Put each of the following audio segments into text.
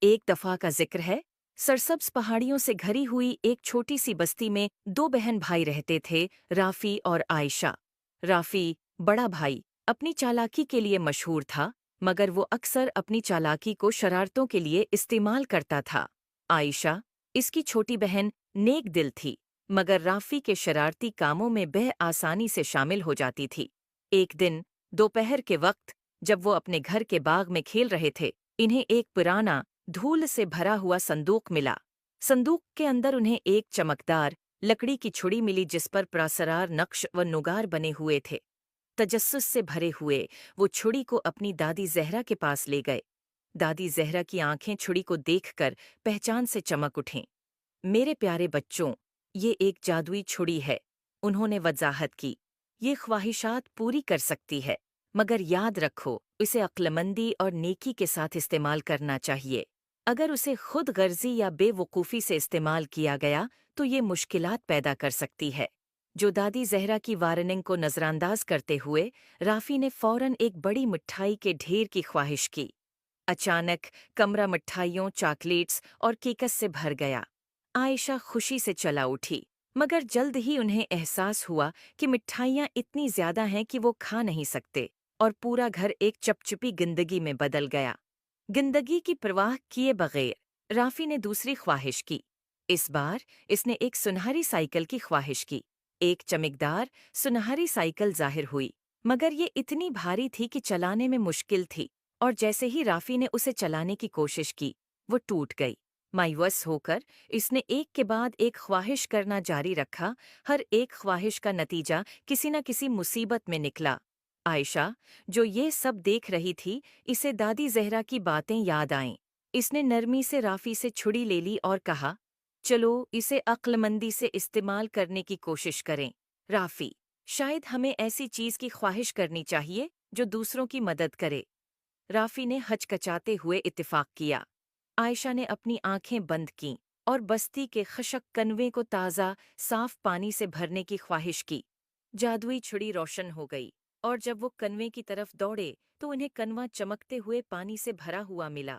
ایک دفعہ کا ذکر ہے، سرسبز پہاڑیوں سے گھری ہوئی ایک چھوٹی سی بستی میں دو بہن بھائی رہتے تھے، رافی اور عائشہ۔ رافی، بڑا بھائی، اپنی چالاکی کے لیے مشہور تھا، مگر وہ اکثر اپنی چالاکی کو شرارتوں کے لیے استعمال کرتا تھا۔ عائشہ، اس کی چھوٹی بہن، نیک دل تھی، مگر رافی کے شرارتی کاموں میں بے آسانی سے شامل ہو جاتی تھی۔ ایک دن دوپہر کے وقت جب وہ اپنے گھر کے باغ میں کھیل رہے تھے، انہیں ایک پرانا دھول سے بھرا ہوا صندوق ملا۔ صندوق کے اندر انہیں ایک چمکدار لکڑی کی چھڑی ملی جس پر پراسرار نقش و نگار بنے ہوئے تھے۔ تجسس سے بھرے ہوئے وہ چھڑی کو اپنی دادی زہرا کے پاس لے گئے۔ دادی زہرا کی آنکھیں چھڑی کو دیکھ کر پہچان سے چمک اٹھیں۔ میرے پیارے بچوں، یہ ایک جادوئی چھڑی ہے، انہوں نے وضاحت کی۔ یہ خواہشات پوری کر سکتی ہے، مگر یاد رکھو اسے عقلمندی اور نیکی کے ساتھ استعمال کرنا چاہیے۔ اگر اسے خود غرضی یا بے وقوفی سے استعمال کیا گیا تو یہ مشکلات پیدا کر سکتی ہے۔ جو دادی زہرا کی وارننگ کو نظر انداز کرتے ہوئے رافی نے فوراً ایک بڑی مٹھائی کے ڈھیر کی خواہش کی۔ اچانک کمرہ مٹھائیوں، چاکلیٹس اور کیکس سے بھر گیا۔ عائشہ خوشی سے چلا اٹھی، مگر جلد ہی انہیں احساس ہوا کہ مٹھائیاں اتنی زیادہ ہیں کہ وہ کھا نہیں سکتے، اور پورا گھر ایک چپچپی گندگی میں بدل گیا۔ گندگی کی پرواہ کیے بغیر رافی نے دوسری خواہش کی۔ اس بار اس نے ایک سنہری سائیکل کی خواہش کی۔ ایک چمکدار سنہری سائیکل ظاہر ہوئی، مگر یہ اتنی بھاری تھی کہ چلانے میں مشکل تھی، اور جیسے ہی رافی نے اسے چلانے کی کوشش کی، وہ ٹوٹ گئی۔ مایوس ہو کر اس نے ایک کے بعد ایک خواہش کرنا جاری رکھا، ہر ایک خواہش کا نتیجہ کسی نہ کسی مصیبت میں نکلا۔ عائشہ، جو یہ سب دیکھ رہی تھی، اسے دادی زہرا کی باتیں یاد آئیں۔ اس نے نرمی سے رافی سے چھڑی لے لی اور کہا، چلو اسے عقل مندی سے استعمال کرنے کی کوشش کریں۔ رافی، شاید ہمیں ایسی چیز کی خواہش کرنی چاہیے جو دوسروں کی مدد کرے۔ رافی نے ہچکچاتے ہوئے اتفاق کیا۔ عائشہ نے اپنی آنکھیں بند کیں اور بستی کے خشک کنویں کو تازہ، صاف پانی سے بھرنے کی خواہش کی۔ جادوئی چھڑی روشن ہو گئی، اور جب وہ کنویں کی طرف دوڑے تو انہیں کنواں چمکتے ہوئے پانی سے بھرا ہوا ملا۔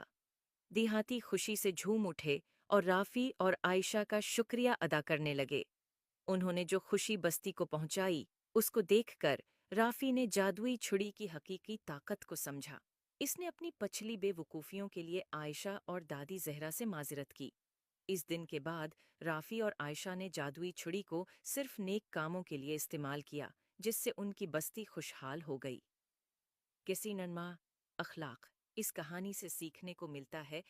دیہاتی خوشی سے جھوم اٹھے اور رافی اور عائشہ کا شکریہ ادا کرنے لگے۔ انہوں نے جو خوشی بستی کو پہنچائی، اس کو دیکھ کر رافی نے جادوئی چھڑی کی حقیقی طاقت کو سمجھا۔ اس نے اپنی پچھلی بے وقوفیوں کے لیے عائشہ اور دادی زہرا سے معذرت کی۔ اس دن کے بعد رافی اور عائشہ نے جادوئی چھڑی کو صرف نیک کاموں کے لیے استعمال کیا، جس سے ان کی بستی خوشحال ہو گئی۔ کسی ننما اخلاق اس کہانی سے سیکھنے کو ملتا ہے